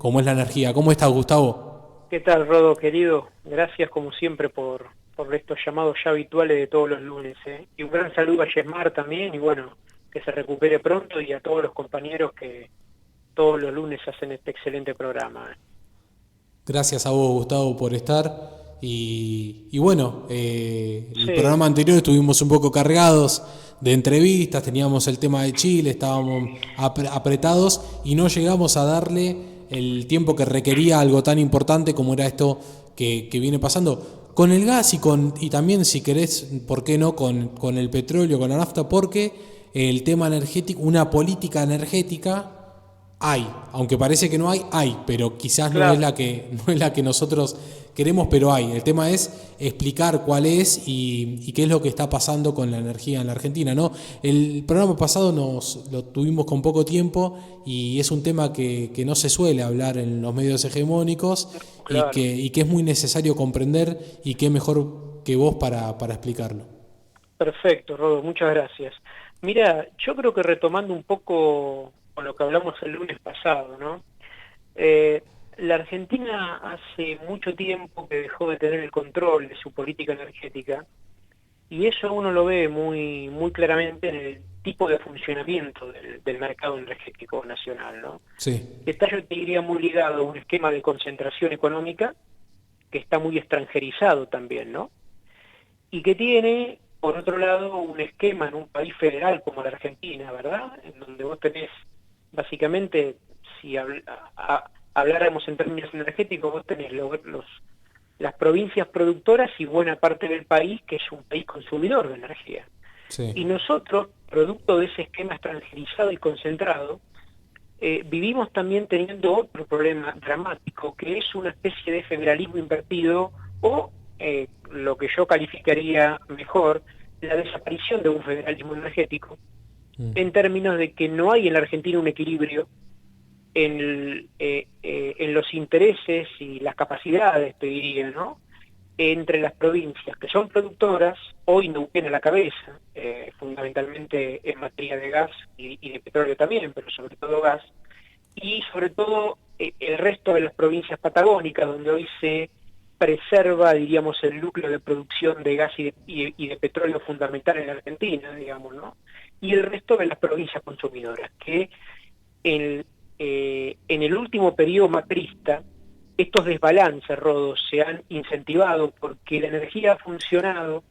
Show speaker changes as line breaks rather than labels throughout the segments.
como es la energía. ¿Cómo estás, Gustavo?
¿Qué tal, Rodo, querido? Gracias, como siempre, por estos llamados ya habituales de todos los lunes, ¿eh? Y un gran saludo a Yesmar también, y bueno, que se recupere pronto, y a todos los compañeros que todos los lunes hacen este excelente programa, ¿eh?
Gracias a vos, Gustavo, por estar. Y bueno, el
Sí,
programa anterior estuvimos un poco cargados de entrevistas, teníamos el tema de Chile, estábamos apretados y no llegamos a darle el tiempo que requería algo tan importante como era esto que viene pasando con el gas y también, si querés, ¿por qué no?, con el petróleo, con la nafta, porque el tema energético, una política energética hay, aunque parece que no hay, pero quizás no es
claro,
la que no es la que nosotros queremos, pero hay. El tema es explicar cuál es y qué es lo que está pasando con la energía en la Argentina, ¿no? El programa pasado lo tuvimos con poco tiempo y es un tema que no se suele hablar en los medios hegemónicos
claro.
y que es muy necesario comprender y qué mejor que vos para explicarlo.
Perfecto, Rodo, muchas gracias. Mira, yo creo que retomando un poco con lo que hablamos el lunes pasado, ¿no? Eh, la Argentina hace mucho tiempo que dejó de tener el control de su política energética. Y eso uno lo ve muy claramente en el tipo de funcionamiento del mercado energético nacional, ¿no?
Sí,
Que está, yo te diría, muy ligado a un esquema de concentración económica que está muy extranjerizado también, ¿no? Y que tiene, por otro lado, un esquema en un país federal como la Argentina, ¿verdad? En donde vos tenés, básicamente, si habláramos en términos energéticos, vos tenés las provincias productoras y buena parte del país que es un país consumidor de energía. Y
sí,
nosotros, producto de ese esquema extranjerizado y concentrado, vivimos también teniendo otro problema dramático, que es una especie de federalismo invertido o lo que yo calificaría mejor, la desaparición de un federalismo energético, en términos de que no hay en la Argentina un equilibrio en los intereses y las capacidades, te diría, ¿no?, entre las provincias que son productoras, hoy Neuquén a la cabeza, fundamentalmente en materia de gas y de petróleo también, pero sobre todo gas, y sobre todo el resto de las provincias patagónicas, donde hoy se preserva, diríamos, el núcleo de producción de gas y de petróleo fundamental en la Argentina, digamos, ¿no? Y el resto de las provincias consumidoras, que en, en el último periodo macrista, estos desbalances, Rodos, se han incentivado porque la energía ha funcionado,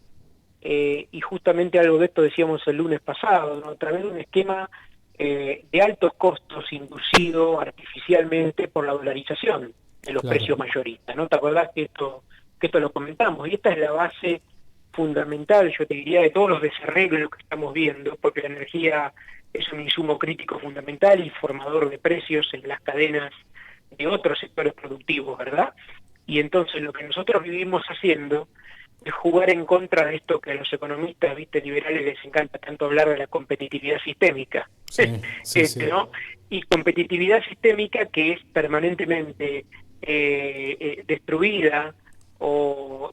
y justamente algo de esto decíamos el lunes pasado, ¿no?, a través de un esquema de altos costos inducido artificialmente por la dolarización de los
claro.
precios mayoristas, ¿no? ¿Te acordás que esto lo comentamos? Y esta es la base fundamental, yo te diría, de todos los desarreglos que estamos viendo, porque la energía es un insumo crítico fundamental y formador de precios en las cadenas de otros sectores productivos, ¿verdad? Y entonces lo que nosotros vivimos haciendo es jugar en contra de esto que a los economistas, viste, liberales les encanta tanto hablar de la competitividad sistémica,
Sí, sí, sí.
¿no? Y competitividad sistémica que es permanentemente destruida o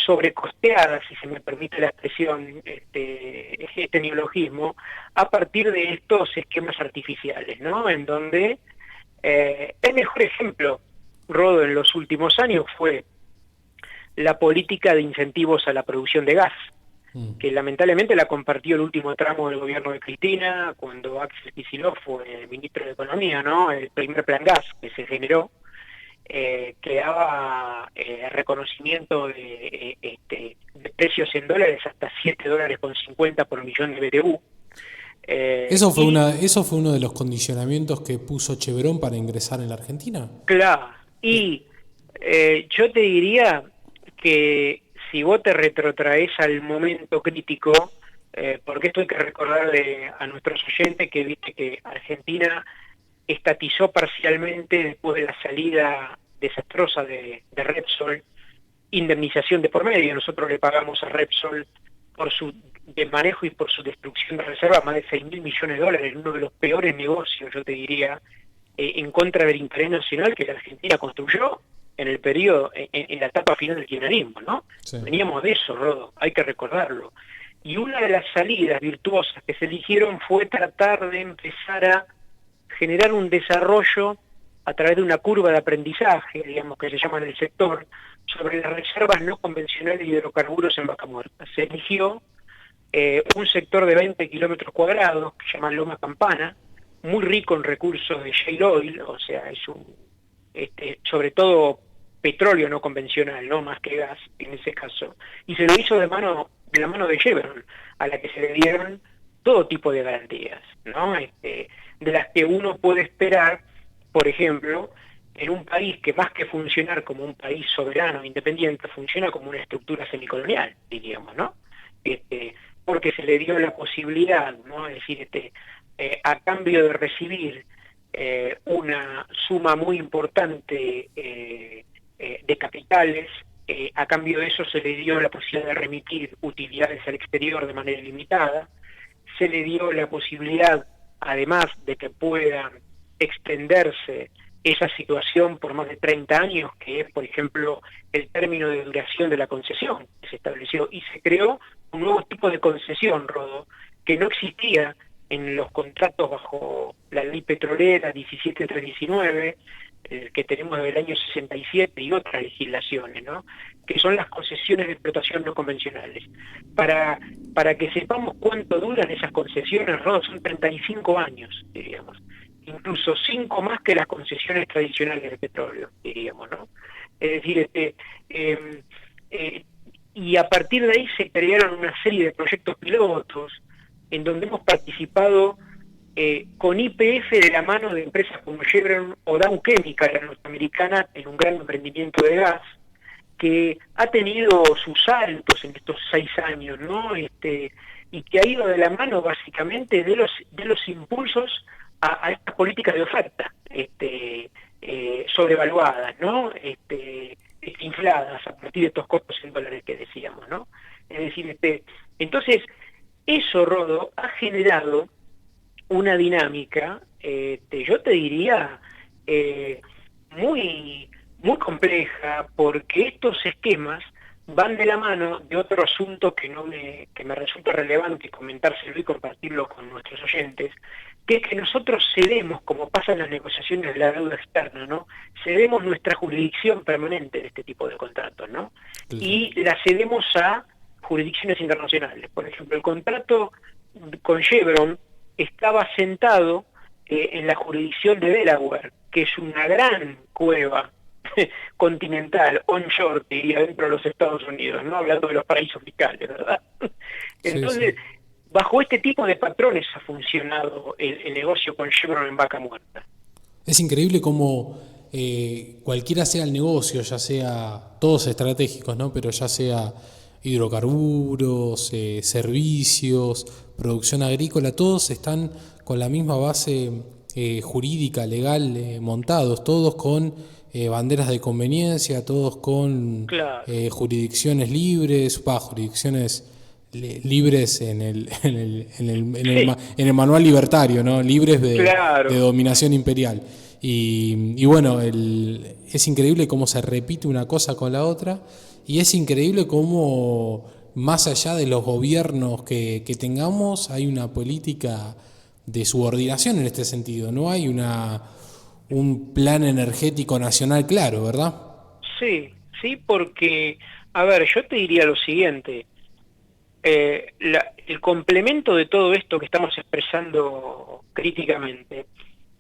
sobrecosteada, si se me permite la expresión, este neologismo, a partir de estos esquemas artificiales, ¿no? En donde el mejor ejemplo, Rodo, en los últimos años fue la política de incentivos a la producción de gas, que lamentablemente la compartió el último tramo del gobierno de Cristina, cuando Axel Kicillof fue ministro de Economía, ¿no? El primer plan gas que se generó, que daba reconocimiento de precios en dólares hasta $7.50 por millón de BTU. Y
Eso fue uno de los condicionamientos que puso Chevron para ingresar en la Argentina.
claro,
Eh,
y yo te diría que si vos te retrotraes al momento crítico, porque esto hay que recordarle a nuestros oyentes que viste que Argentina estatizó parcialmente después de la salida desastrosa de Repsol, indemnización de por medio. Nosotros le pagamos a Repsol por su desmanejo y por su destrucción de reservas más de $6.000 millones, uno de los peores negocios, yo te diría, en contra del interés nacional que la Argentina construyó en el periodo, en la etapa final del kirchnerismo, ¿no?
sí.
Veníamos de eso, Rodo, hay que recordarlo. Y una de las salidas virtuosas que se eligieron fue tratar de empezar a generar un desarrollo a través de una curva de aprendizaje, digamos, que se llama en el sector, sobre las reservas no convencionales de hidrocarburos en Vaca Muerta. Se eligió un sector de 20 kilómetros cuadrados, que se llama Loma Campana, muy rico en recursos de shale oil, o sea, es sobre todo petróleo no convencional, no más que gas en ese caso, y se lo hizo de la mano de Chevron, a la que se le dieron todo tipo de garantías, ¿no? De las que uno puede esperar, por ejemplo, en un país que más que funcionar como un país soberano, independiente, funciona como una estructura semicolonial, diríamos, ¿no? Porque se le dio la posibilidad, ¿no? Es decir, a cambio de recibir una suma muy importante de capitales, a cambio de eso se le dio la posibilidad de remitir utilidades al exterior de manera ilimitada, se le dio la posibilidad, además de que puedan extenderse esa situación por más de 30 años, que es, por ejemplo, el término de duración de la concesión que se estableció, y se creó un nuevo tipo de concesión, Rodo, que no existía en los contratos bajo la ley petrolera 17319, que tenemos desde el año 67 y otras legislaciones, ¿no? Que son las concesiones de explotación no convencionales. Para que sepamos cuánto duran esas concesiones, Rodo, son 35 años, diríamos. Incluso 5 más que las concesiones tradicionales de petróleo, diríamos, ¿no? Es decir, y a partir de ahí se crearon una serie de proyectos pilotos en donde hemos participado con YPF de la mano de empresas como Chevron o Dow Chemical, la norteamericana, en un gran emprendimiento de gas, que ha tenido sus saltos en estos 6 años, ¿no? Y que ha ido de la mano básicamente de los impulsos a estas políticas de oferta sobrevaluadas, ¿no? Infladas a partir de estos costos en dólares que decíamos, ¿no? Es decir, entonces, eso, Rodo, ha generado una dinámica, yo te diría, muy, muy compleja, porque estos esquemas van de la mano de otro asunto que me resulta relevante comentárselo y compartirlo con nuestros oyentes, que es que nosotros cedemos, como pasa en las negociaciones de la deuda externa, ¿no? Cedemos nuestra jurisdicción permanente en este tipo de contratos, ¿no? Y la cedemos a jurisdicciones internacionales. Por ejemplo, el contrato con Chevron estaba sentado en la jurisdicción de Delaware, que es una gran cueva continental, onshore, diría, dentro de los Estados Unidos, ¿no? Hablando de los paraísos fiscales, ¿verdad? Entonces, sí. Bajo este tipo de patrones ha funcionado el negocio con Chevron en Vaca Muerta.
Es increíble cómo cualquiera sea el negocio, ya sea todos estratégicos, ¿no? Pero ya sea hidrocarburos, servicios, producción agrícola, todos están con la misma base jurídica, legal, montados, todos con banderas de conveniencia, todos con
claro.
Jurisdicciones libres, jurisdicciones libres en el manual libertario, ¿no? Libres
claro.
de dominación imperial. Y bueno, es increíble cómo se repite una cosa con la otra, y es increíble cómo, más allá de los gobiernos que tengamos, hay una política de subordinación en este sentido. No hay un plan energético nacional claro, ¿verdad?
Sí, porque, a ver, yo te diría lo siguiente. El complemento de todo esto que estamos expresando críticamente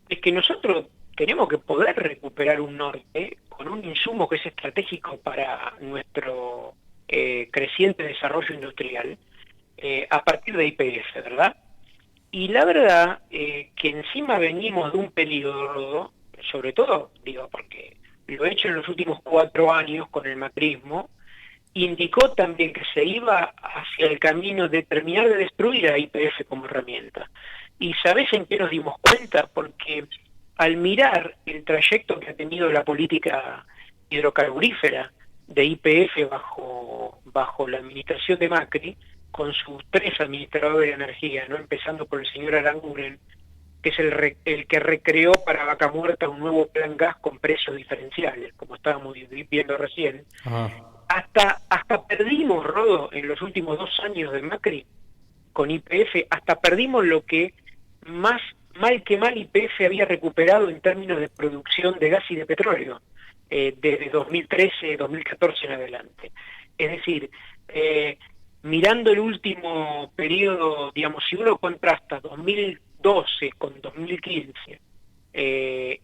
es que nosotros tenemos que poder recuperar un norte con un insumo que es estratégico para nuestro creciente desarrollo industrial a partir de YPF, ¿verdad? Y la verdad que encima venimos de un periodo, sobre todo, digo, porque lo he hecho en los últimos 4 años con el macrismo, indicó también que se iba hacia el camino de terminar de destruir a YPF como herramienta. ¿Y sabés en qué nos dimos cuenta? Porque al mirar el trayecto que ha tenido la política hidrocarburífera de YPF bajo la administración de Macri, con sus 3 administradores de energía, ¿no? Empezando por el señor Aranguren, que es el que recreó para Vaca Muerta un nuevo plan gas con precios diferenciales, como estábamos viendo recién. Hasta perdimos, Rodo, en los últimos 2 años de Macri, con YPF, hasta perdimos lo que más mal que mal YPF había recuperado en términos de producción de gas y de petróleo desde 2013, 2014 en adelante. Es decir, mirando el último periodo, digamos, si uno contrasta 2012 con 2015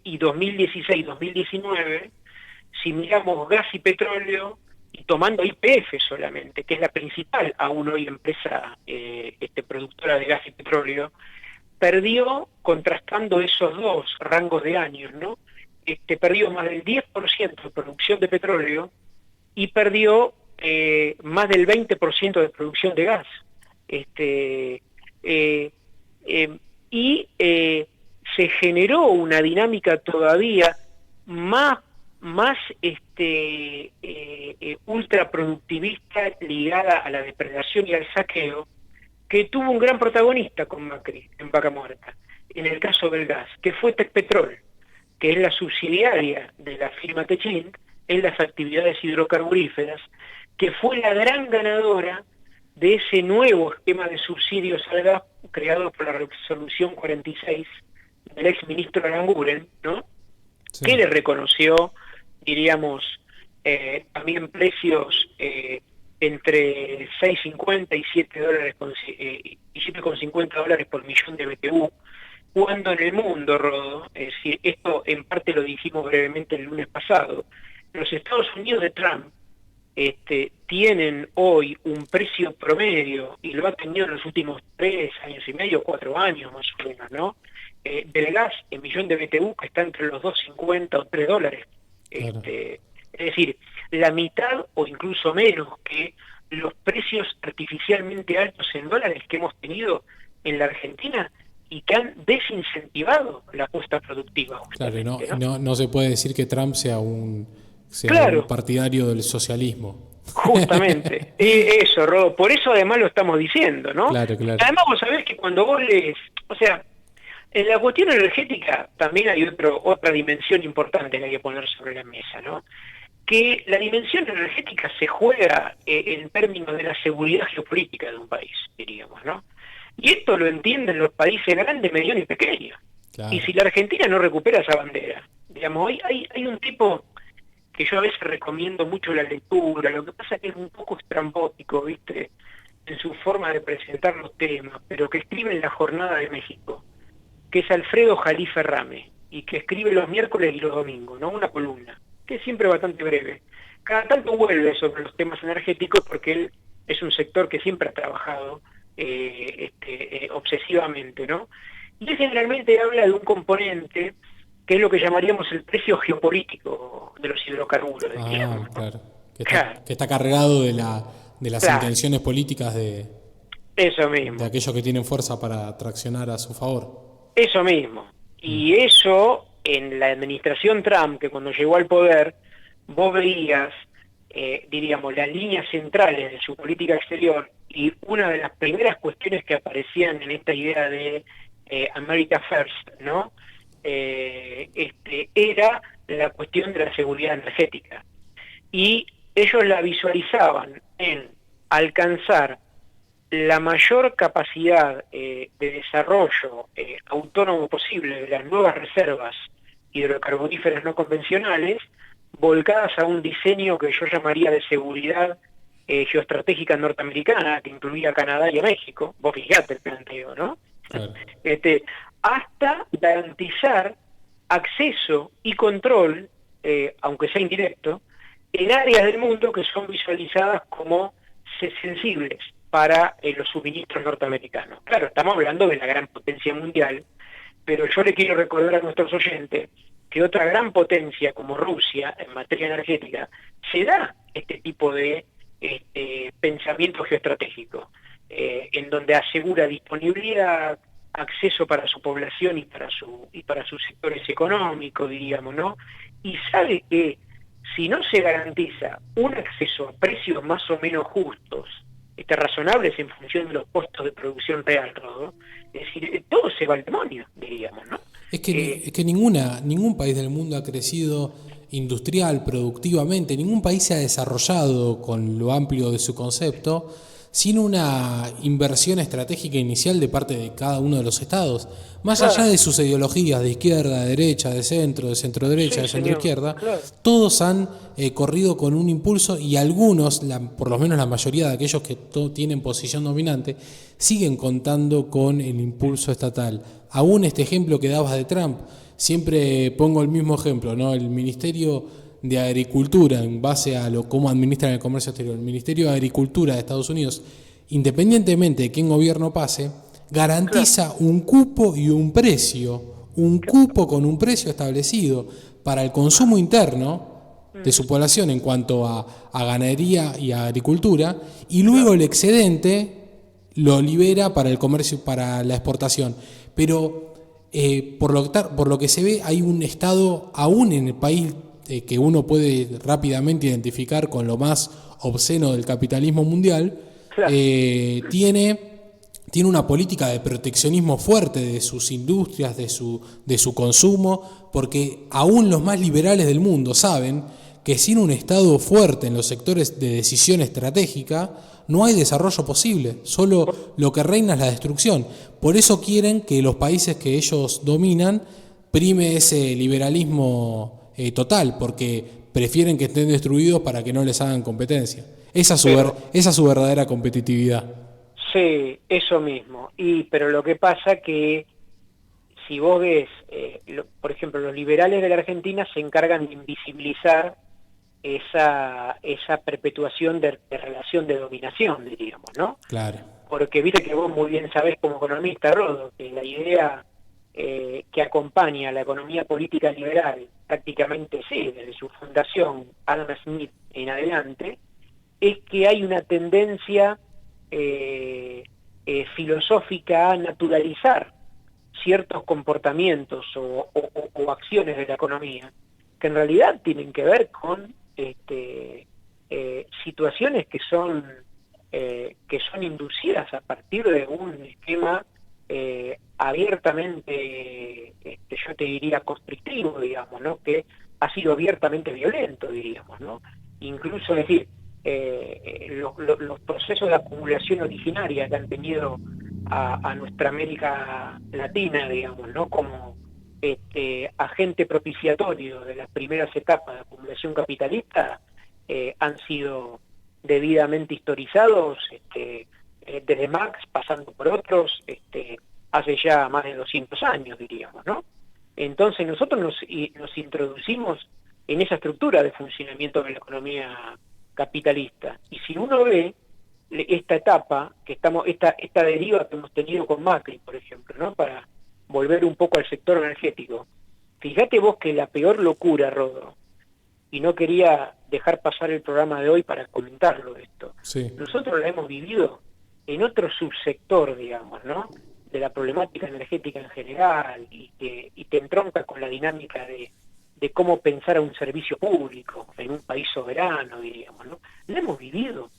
y 2016, 2019, si miramos gas y petróleo, y tomando YPF solamente, que es la principal aún hoy empresa productora de gas y petróleo, perdió, contrastando esos dos rangos de años, ¿no? Perdió más del 10% de producción de petróleo y perdió más del 20% de producción de gas. Se generó una dinámica todavía más ultraproductivista ligada a la depredación y al saqueo, que tuvo un gran protagonista con Macri en Vaca Muerta, en el caso del gas, que fue Tecpetrol, que es la subsidiaria de la firma Techint en las actividades hidrocarburíferas, que fue la gran ganadora de ese nuevo esquema de subsidios al gas creado por la resolución 46 del ex ministro Aranguren, ¿no? Sí. Que le reconoció, diríamos, también precios entre 6.50 y $7.50 por millón de BTU, cuando en el mundo, Rodo, es decir, esto en parte lo dijimos brevemente el lunes pasado, los Estados Unidos de Trump tienen hoy un precio promedio, y lo ha tenido en los últimos 3 años y medio, 4 años más o menos, ¿no? Del gas en millón de BTU, que está entre los $2.50 o $3. Claro. Es decir, la mitad o incluso menos que los precios artificialmente altos en dólares que hemos tenido en la Argentina y que han desincentivado la apuesta productiva.
Claro, no se puede decir que Trump sea un partidario del socialismo.
Justamente, eso, Rodo, por eso además lo estamos diciendo, ¿no?
Claro.
Además vos sabés que cuando vos lees, o sea, en la cuestión energética también hay otra dimensión importante que hay que poner sobre la mesa, ¿no? Que la dimensión energética se juega en términos de la seguridad geopolítica de un país, diríamos, ¿no? Y esto lo entienden los países grandes, medianos y pequeños. Claro. Y si la Argentina no recupera esa bandera, digamos, hay un tipo que yo a veces recomiendo mucho la lectura, lo que pasa es que es un poco estrambótico, ¿viste?, en su forma de presentar los temas, pero que escribe en La Jornada de México, que es Alfredo Jalí Ferrame, y que escribe los miércoles y los domingos, ¿no? Una columna, que es siempre bastante breve. Cada tanto vuelve sobre los temas energéticos porque él es un sector que siempre ha trabajado obsesivamente, ¿no? Y él generalmente habla de un componente que es lo que llamaríamos el precio geopolítico de los hidrocarburos. Digamos, ¿no?
Claro. Que está cargado de las intenciones políticas de
eso mismo,
de aquellos que tienen fuerza para traccionar a su favor.
Eso mismo. Y eso, en la administración Trump, que cuando llegó al poder, vos veías, diríamos, las líneas centrales de su política exterior, y una de las primeras cuestiones que aparecían en esta idea de America First, ¿no? Era la cuestión de la seguridad energética. Y ellos la visualizaban en alcanzar la mayor capacidad de desarrollo autónomo posible de las nuevas reservas hidrocarburíferas no convencionales, volcadas a un diseño que yo llamaría de seguridad geoestratégica norteamericana, que incluía a Canadá y a México. Vos fijate el planteo, ¿no? Claro. Hasta garantizar acceso y control, aunque sea indirecto, en áreas del mundo que son visualizadas como sensibles para los suministros norteamericanos. Claro, estamos hablando de la gran potencia mundial, pero yo le quiero recordar a nuestros oyentes que otra gran potencia como Rusia en materia energética se da este tipo de pensamiento geoestratégico, en donde asegura disponibilidad, acceso para su población y para sus sectores económicos, diríamos, ¿no? Y sabe que si no se garantiza un acceso a precios más o menos justos, razonables en función de los costos de producción real, ¿no? Es decir, todo se va al demonio, diríamos, ¿no?
Es que ningún país del mundo ha crecido industrial, productivamente, ningún país se ha desarrollado con lo amplio de su concepto sin una inversión estratégica inicial de parte de cada uno de los estados. Más
Claro.
allá de sus ideologías de izquierda, de derecha, de centro derecha,
Sí,
de centro
señor.
izquierda,
Claro.
todos han corrido con un impulso y algunos, por lo menos la mayoría de aquellos que tienen posición dominante, siguen contando con el impulso estatal. Aún este ejemplo que dabas de Trump, siempre pongo el mismo ejemplo, ¿no? El Ministerio de Agricultura, en base a cómo administran el comercio exterior, el Ministerio de Agricultura de Estados Unidos, independientemente de quién gobierno pase,
Claro.
garantiza un cupo y un cupo con un precio establecido para el consumo interno de
Mm,
su población en cuanto a ganadería y a agricultura, y luego
claro.
el excedente lo libera para el comercio, para la exportación. Pero por lo que se ve, hay un Estado aún en el país que uno puede rápidamente identificar con lo más obsceno del capitalismo mundial,
Claro.
tiene una política de proteccionismo fuerte de sus industrias, de su consumo, porque aún los más liberales del mundo saben que sin un Estado fuerte en los sectores de decisión estratégica no hay desarrollo posible, solo lo que reina es la destrucción. Por eso quieren que los países que ellos dominan prime ese liberalismo total, porque prefieren que estén destruidos para que no les hagan competencia.
Pero
Esa es su verdadera competitividad.
sí, eso mismo. Pero lo que pasa que si vos ves, por ejemplo, los liberales de la Argentina se encargan de invisibilizar esa perpetuación de relación de dominación, diríamos, ¿no?
Claro.
Porque viste que vos muy bien sabés como economista, Rodo, que la idea que acompaña a la economía política liberal, prácticamente sí, desde su fundación, Adam Smith en adelante, es que hay una tendencia filosófica a naturalizar ciertos comportamientos o acciones de la economía que en realidad tienen que ver con situaciones que son inducidas a partir de un esquema abiertamente, yo te diría, constrictivo, digamos, ¿no? Que ha sido abiertamente violento, diríamos, ¿no? Incluso, es decir, los procesos de acumulación originaria que han tenido a nuestra América Latina, digamos, ¿no? Como agente propiciatorio de las primeras etapas de acumulación capitalista, han sido debidamente historizados, desde Marx, pasando por otros, hace ya más de 200 años, diríamos, ¿no? Entonces nosotros nos introducimos en esa estructura de funcionamiento de la economía capitalista. Y si uno ve esta etapa, esta deriva que hemos tenido con Macri, por ejemplo, ¿no? Para volver un poco al sector energético. Fíjate vos que la peor locura, Rodo, y no quería dejar pasar el programa de hoy para comentarlo esto.
Sí.
Nosotros la hemos vivido en otro subsector, digamos, ¿no? De la problemática energética en general y te entronca con la dinámica de cómo pensar a un servicio público en un país soberano, diríamos, ¿no? La hemos vivido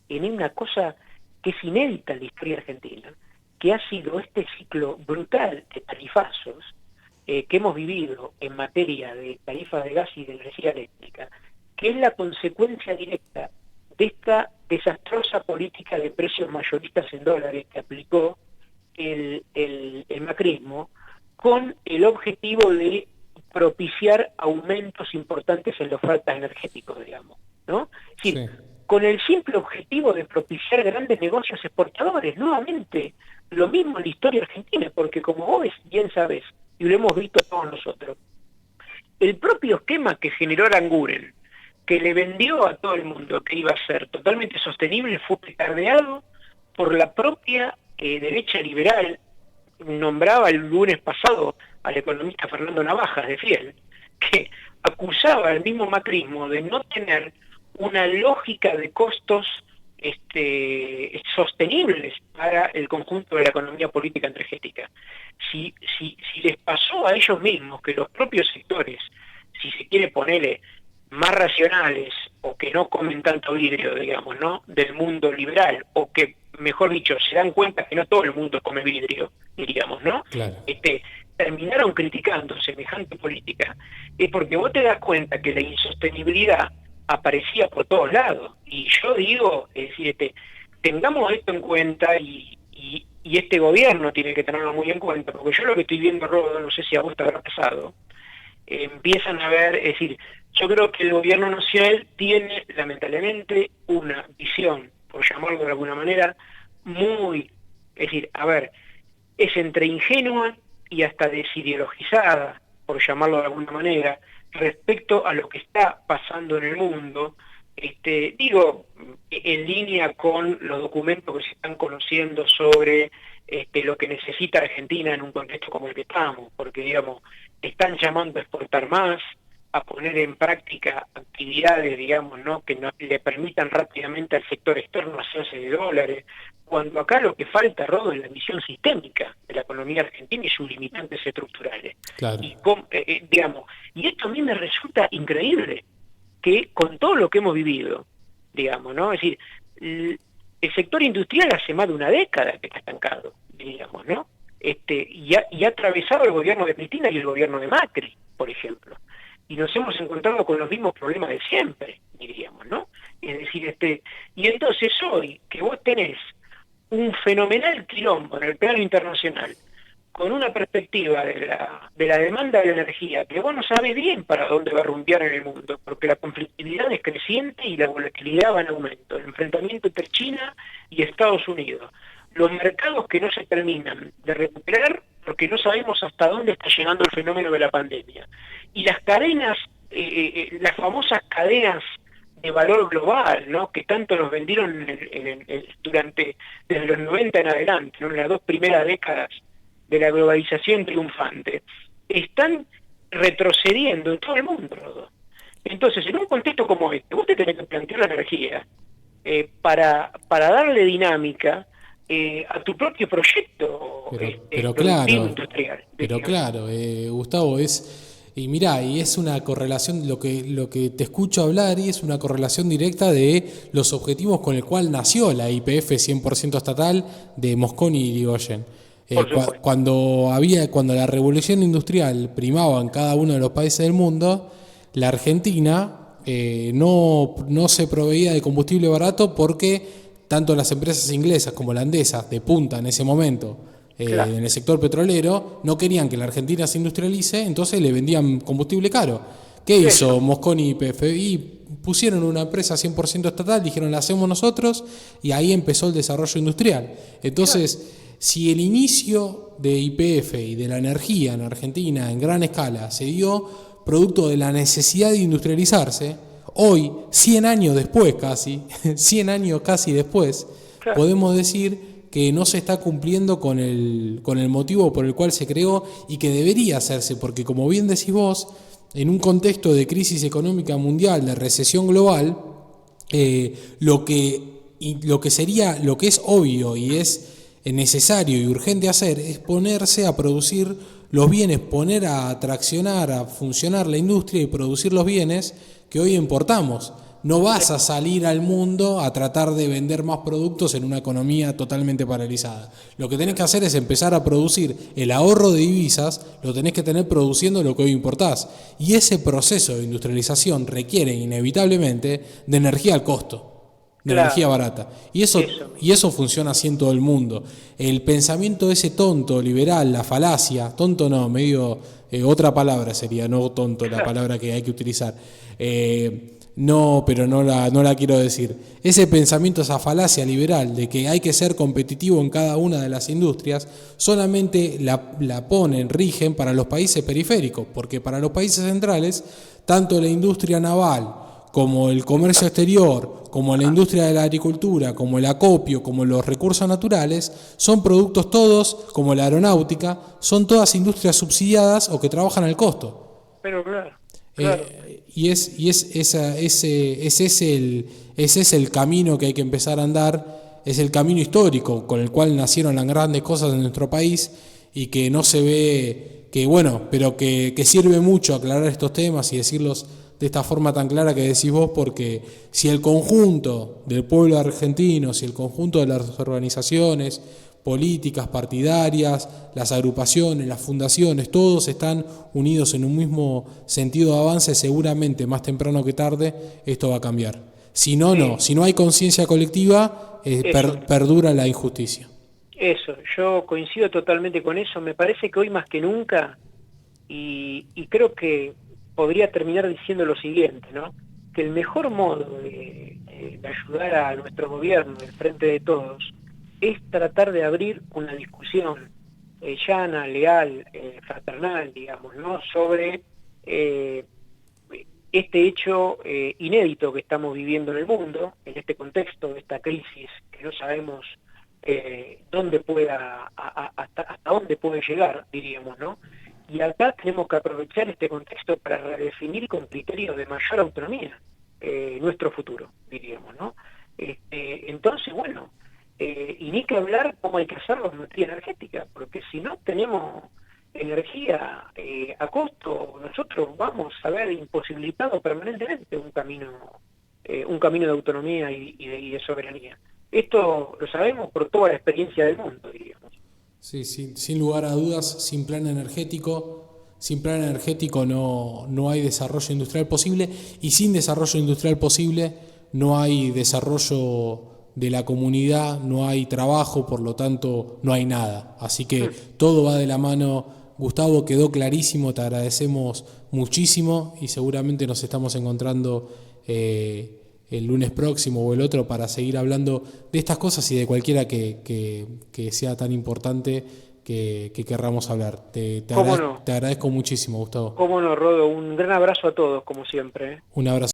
en una cosa que es inédita en la historia argentina, que ha sido este ciclo brutal de tarifazos que hemos vivido en materia de tarifas de gas y de energía eléctrica, que es la consecuencia directa de esta desastrosa política de precios mayoristas en dólares que aplicó el macrismo, con el objetivo de propiciar aumentos importantes en la oferta energética, digamos, ¿no? Es decir,
Sí.
con el simple objetivo de propiciar grandes negocios exportadores, nuevamente, lo mismo en la historia argentina, porque como vos bien sabés, y lo hemos visto todos nosotros, el propio esquema que generó Aranguren, que le vendió a todo el mundo que iba a ser totalmente sostenible, fue petardeado por la propia derecha liberal. Nombraba el lunes pasado al economista Fernando Navajas de Fiel, que acusaba al mismo macrismo de no tener una lógica de costos sostenibles para el conjunto de la economía política energética. Si les pasó a ellos mismos que los propios sectores, si se quiere ponerle más racionales o que no comen tanto vidrio, digamos, ¿no? Del mundo liberal, o que, mejor dicho, se dan cuenta que no todo el mundo come vidrio, diríamos, ¿no?
Claro.
Terminaron criticando semejante política, es porque vos te das cuenta que la insostenibilidad aparecía por todos lados. Y yo digo, es decir, tengamos esto en cuenta y este gobierno tiene que tenerlo muy en cuenta, porque yo lo que estoy viendo, Rodo, no sé si a vos te habrá pasado, empiezan a ver, es decir, yo creo que el gobierno nacional tiene lamentablemente una visión, por llamarlo de alguna manera, muy, es decir, a ver, es entre ingenua y hasta desideologizada, por llamarlo de alguna manera, respecto a lo que está pasando en el mundo, digo, en línea con los documentos que se están conociendo sobre lo que necesita Argentina en un contexto como el que estamos, porque, digamos, están llamando a exportar más, a poner en práctica actividades, digamos, ¿no?, que le permitan rápidamente al sector externo hacerse de dólares, cuando acá lo que falta, Rodo, es la visión sistémica de la economía argentina y sus limitantes estructurales.
Claro.
Digamos, y esto a mí me resulta increíble, que con todo lo que hemos vivido, digamos, ¿no? Es decir, el sector industrial hace más de una década que está estancado, digamos, ¿no? Y ha atravesado el gobierno de Cristina y el gobierno de Macri, por ejemplo. Y nos hemos encontrado con los mismos problemas de siempre, diríamos, ¿no? Es decir, y entonces hoy que vos tenés un fenomenal quilombo en el plano internacional, con una perspectiva de la demanda de energía, que vos no sabés bien para dónde va a rumbear en el mundo, porque la conflictividad es creciente y la volatilidad va en aumento, el enfrentamiento entre China y Estados Unidos, los mercados que no se terminan de recuperar porque no sabemos hasta dónde está llegando el fenómeno de la pandemia, y las cadenas, las famosas cadenas de valor global, ¿no?, que tanto nos vendieron desde los 90 en adelante, ¿no?, en las dos primeras décadas de la globalización triunfante, están retrocediendo en todo el mundo, ¿no? Entonces, en un contexto como este, vos te tenés que plantear la energía para darle dinámica a tu propio proyecto
Pero
productivo
claro,
industrial.
pero claro, Gustavo, y mirá, y es una correlación, lo que te escucho hablar, y es una correlación directa de los objetivos con el cual nació la YPF 100% estatal de Mosconi y Irigoyen. Cuando la revolución industrial primaba en cada uno de los países del mundo, la Argentina no se proveía de combustible barato porque tanto las empresas inglesas como holandesas de punta en ese momento
Claro.
en el sector petrolero no querían que la Argentina se industrialice, entonces le vendían combustible caro. ¿Qué hizo Mosconi y PFI? Pusieron una empresa 100% estatal, dijeron la hacemos nosotros, y ahí empezó el desarrollo industrial. Entonces, si el inicio de YPF y de la energía en Argentina en gran escala se dio producto de la necesidad de industrializarse, hoy, 100 años después casi, 100 años casi después, podemos decir que no se está cumpliendo con el motivo por el cual se creó y que debería hacerse, porque como bien decís vos, en un contexto de crisis económica mundial, de recesión global, lo que es obvio y es necesario y urgente hacer es ponerse a producir los bienes, poner a traccionar, a funcionar la industria y producir los bienes que hoy importamos. No vas a salir al mundo a tratar de vender más productos en una economía totalmente paralizada. Lo que tenés que hacer es empezar a producir el ahorro de divisas, lo tenés que tener produciendo lo que hoy importás. Y ese proceso de industrialización requiere inevitablemente de energía al costo, de energía barata. Y eso funciona así en todo el mundo. El pensamiento ese tonto, liberal, la falacia, tonto no, medio otra palabra sería, no tonto, la palabra que hay que utilizar. No, pero no la quiero decir. Ese pensamiento, esa falacia liberal de que hay que ser competitivo en cada una de las industrias, solamente la ponen, rigen para los países periféricos, porque para los países centrales, tanto la industria naval, como el comercio exterior, como la industria de la agricultura, como el acopio, como los recursos naturales, son productos todos, como la aeronáutica, son todas industrias subsidiadas o que trabajan al costo.
Pero claro.
Ese es el camino que hay que empezar a andar, es el camino histórico con el cual nacieron las grandes cosas de nuestro país y que no se ve, pero que sirve mucho aclarar estos temas y decirlos de esta forma tan clara que decís vos, porque si el conjunto del pueblo argentino, si el conjunto de las organizaciones políticas, partidarias, las agrupaciones, las fundaciones, todos están unidos en un mismo sentido de avance, seguramente más temprano que tarde esto va a cambiar. Si no, no. Si no hay conciencia colectiva,
Eso.
perdura la injusticia.
Eso, yo coincido totalmente con eso. Me parece que hoy más que nunca, y creo que podría terminar diciendo lo siguiente, ¿no? Que el mejor modo de ayudar a nuestro gobierno, del frente de todos, es tratar de abrir una discusión llana, leal, fraternal, digamos, ¿no? Sobre este hecho inédito que estamos viviendo en el mundo, en este contexto de esta crisis que no sabemos dónde pueda, hasta dónde puede llegar, diríamos, ¿no? Y acá tenemos que aprovechar este contexto para redefinir con criterios de mayor autonomía nuestro futuro, diríamos, ¿no? Entonces, bueno, y ni que hablar cómo hay que hacerlo en materia energética, porque si no tenemos energía a costo, nosotros vamos a ver imposibilitado permanentemente un camino de autonomía y de soberanía. Esto lo sabemos por toda la experiencia del mundo, diríamos.
Sí, sin lugar a dudas, sin plan energético no hay desarrollo industrial posible, y sin desarrollo industrial posible no hay desarrollo de la comunidad, no hay trabajo, por lo tanto no hay nada. Así que todo va de la mano. Gustavo, quedó clarísimo, te agradecemos muchísimo y seguramente nos estamos encontrando el lunes próximo o el otro para seguir hablando de estas cosas y de cualquiera que sea tan importante que querramos hablar.
¿Cómo no?
Te agradezco muchísimo, Gustavo.
¿Cómo no, Rodo? Un gran abrazo a todos, como siempre, ¿eh?
Un abrazo.